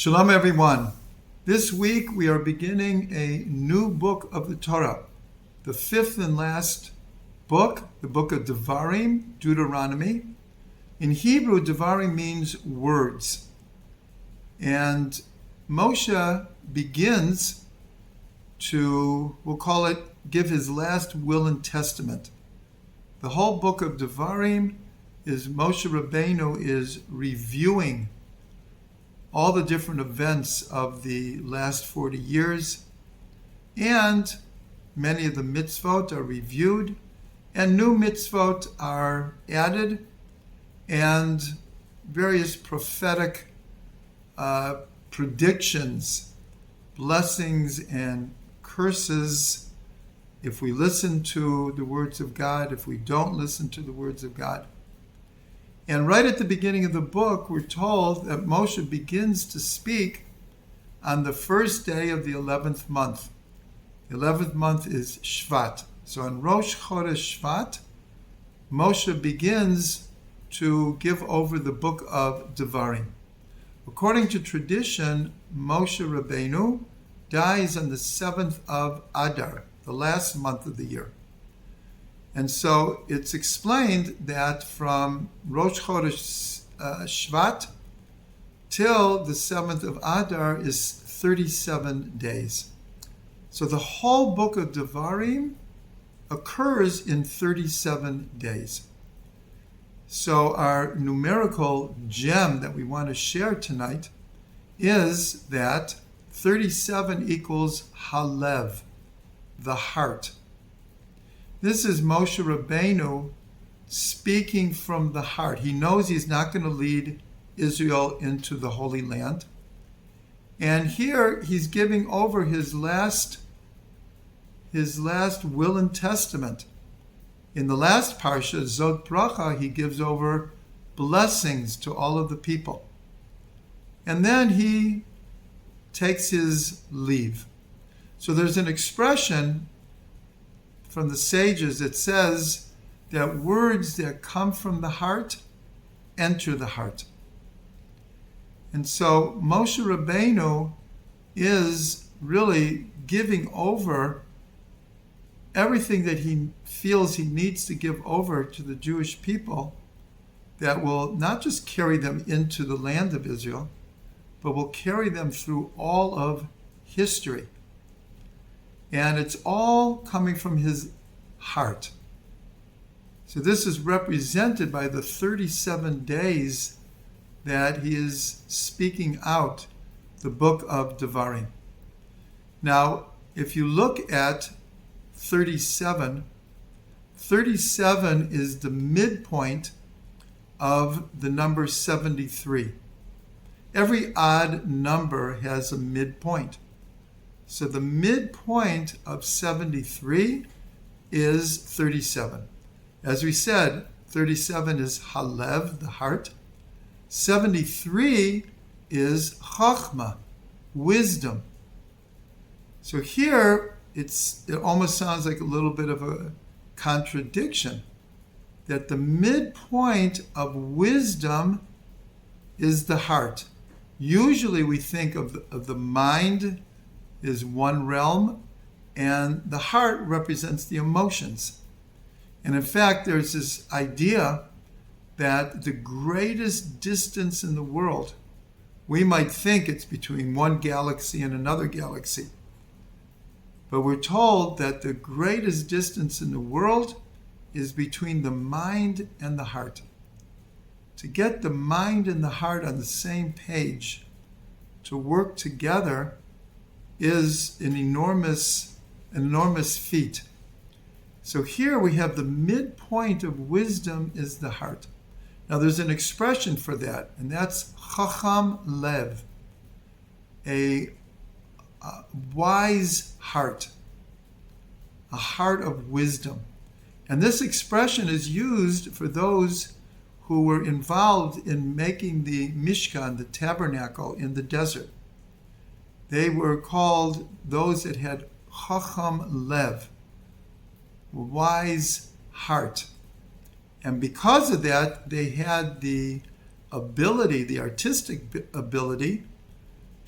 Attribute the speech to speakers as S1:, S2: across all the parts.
S1: Shalom everyone. This week we are beginning a new book of the Torah, the fifth and last book, the book of Devarim, Deuteronomy. In Hebrew, Devarim means words. And Moshe begins to, we'll call it, give his last will and testament. The whole book of Devarim is Moshe Rabbeinu is reviewing all the different events of the last 40 years, and many of the mitzvot are reviewed, and new mitzvot are added, and various prophetic predictions, blessings and curses, if we listen to the words of God, if we don't listen to the words of God. And right at the beginning of the book, we're told that Moshe begins to speak on the first day of the 11th month. The 11th month is Shvat. So on Rosh Chodesh Shvat, Moshe begins to give over the book of Devarim. According to tradition, Moshe Rabbeinu dies on the 7th of Adar, the last month of the year. And so it's explained that from Rosh Chodesh Shvat till the 7th of Adar is 37 days. So the whole book of Devarim occurs in 37 days. So our numerical gem that we want to share tonight is that 37 equals Halev, the heart. This is Moshe Rabbeinu speaking from the heart. He knows he's not going to lead Israel into the Holy Land. And here he's giving over his last will and testament. In the last parsha, Zot Bracha, he gives over blessings to all of the people. And then he takes his leave. So there's an expression from the sages that says that words that come from the heart enter the heart. And so Moshe Rabbeinu is really giving over everything that he feels he needs to give over to the Jewish people that will not just carry them into the land of Israel, but will carry them through all of history. And it's all coming from his heart. So this is represented by the 37 days that he is speaking out the book of Devarim. Now, if you look at 37 is the midpoint of the number 73. Every odd number has a midpoint. So the midpoint of 73 is 37. As we said, 37 is Halev, the heart. 73 is Chachma, wisdom. So here, it almost sounds like a little bit of a contradiction, that the midpoint of wisdom is the heart. Usually we think of the mind is one realm, and the heart represents the emotions. And in fact, there's this idea that the greatest distance in the world, we might think it's between one galaxy and another galaxy. But we're told that the greatest distance in the world is between the mind and the heart. To get the mind and the heart on the same page, to work together, is an enormous feat. So here we have the midpoint of wisdom is the heart. Now there's an expression for that, and that's Chacham Lev, a wise heart, a heart of wisdom. And this expression is used for those who were involved in making the Mishkan, the tabernacle in the desert. They were called those that had Chacham Lev, wise heart. And because of that, they had the ability, the artistic ability,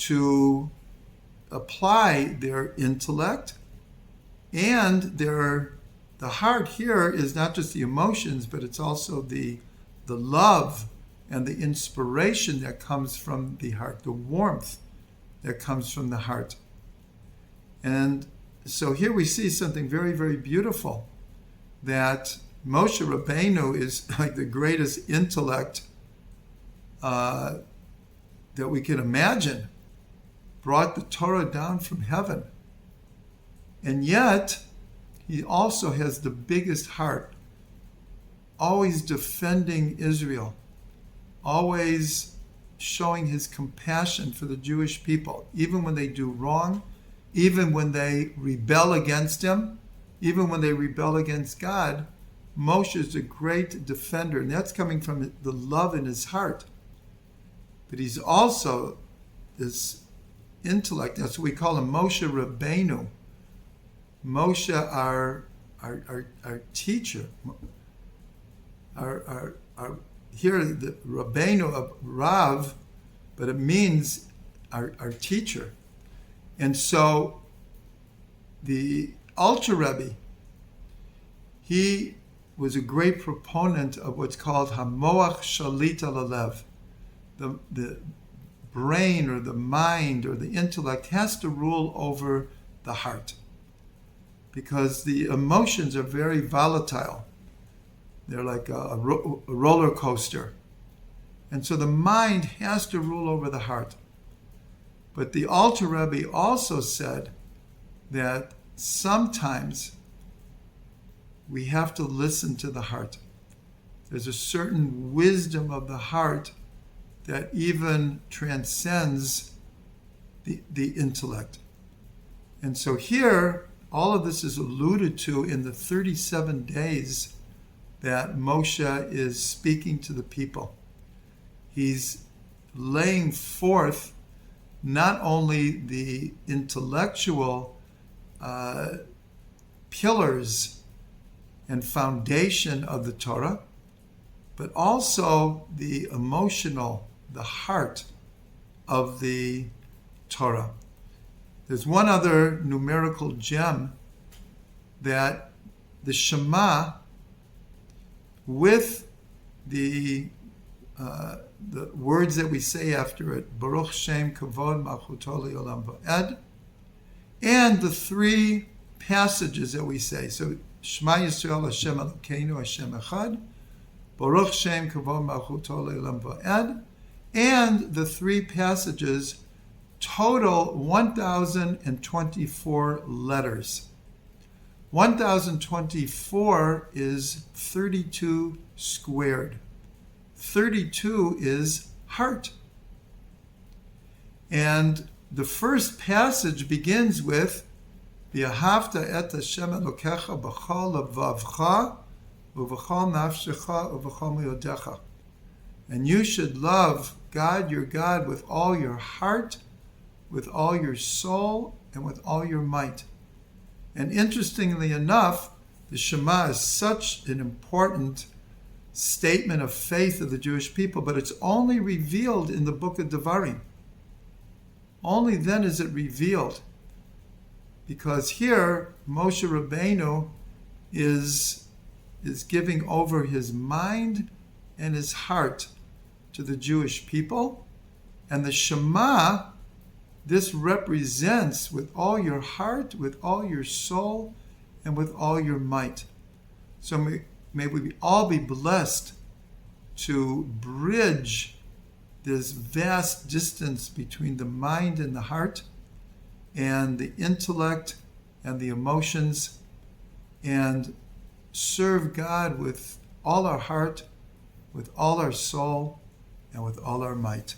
S1: to apply their intellect and the heart here is not just the emotions, but it's also the love and the inspiration that comes from the heart, the warmth that comes from the heart. And so here we see something very, very beautiful, that Moshe Rabbeinu is like the greatest intellect that we can imagine, brought the Torah down from heaven. And yet, he also has the biggest heart, always defending Israel, always showing his compassion for the Jewish people, even when they do wrong, even when they rebel against him, even when they rebel against God. Moshe is a great defender, and that's coming from the love in his heart. But he's also this intellect. That's what we call him, Moshe Rabbeinu. Moshe, our teacher, our here the Rabbeinu of Rav, but it means our teacher. And so the Alter Rebbe, he was a great proponent of what's called Hamoach Shalita Lalev. The brain or the mind or the intellect has to rule over the heart, because the emotions are very volatile. They're like a roller coaster. And so the mind has to rule over the heart. But the Alter Rebbe also said that sometimes we have to listen to the heart. There's a certain wisdom of the heart that even transcends the intellect. And so here, all of this is alluded to in the 37 days that Moshe is speaking to the people. He's laying forth not only the intellectual pillars and foundation of the Torah, but also the emotional, the heart of the Torah. There's one other numerical gem, that the Shema, with the words that we say after it, Baruch Shem Kavod Malchuto Le'olam Va'ed, and the three passages that we say. So Shema Yisrael Hashem Elokeinu Hashem Echad, Baruch Shem Kavod Malchuto Le'olam Va'ed, and the three passages total 1,024 letters. 1,024 is 32 squared. 32 is heart. And the first passage begins with V'ahavta et Hashem Elokecha b'chol levavcha u'v'chol nafshecha u'v'chol meyodecha. And you should love God, your God, with all your heart, with all your soul, and with all your might. And interestingly enough, the Shema is such an important statement of faith of the Jewish people, but it's only revealed in the book of Devarim. Only then is it revealed. Because here, Moshe Rabbeinu is giving over his mind and his heart to the Jewish people. And the Shema, this represents with all your heart, with all your soul, and with all your might. So may we all be blessed to bridge this vast distance between the mind and the heart, and the intellect and the emotions, and serve God with all our heart, with all our soul, and with all our might.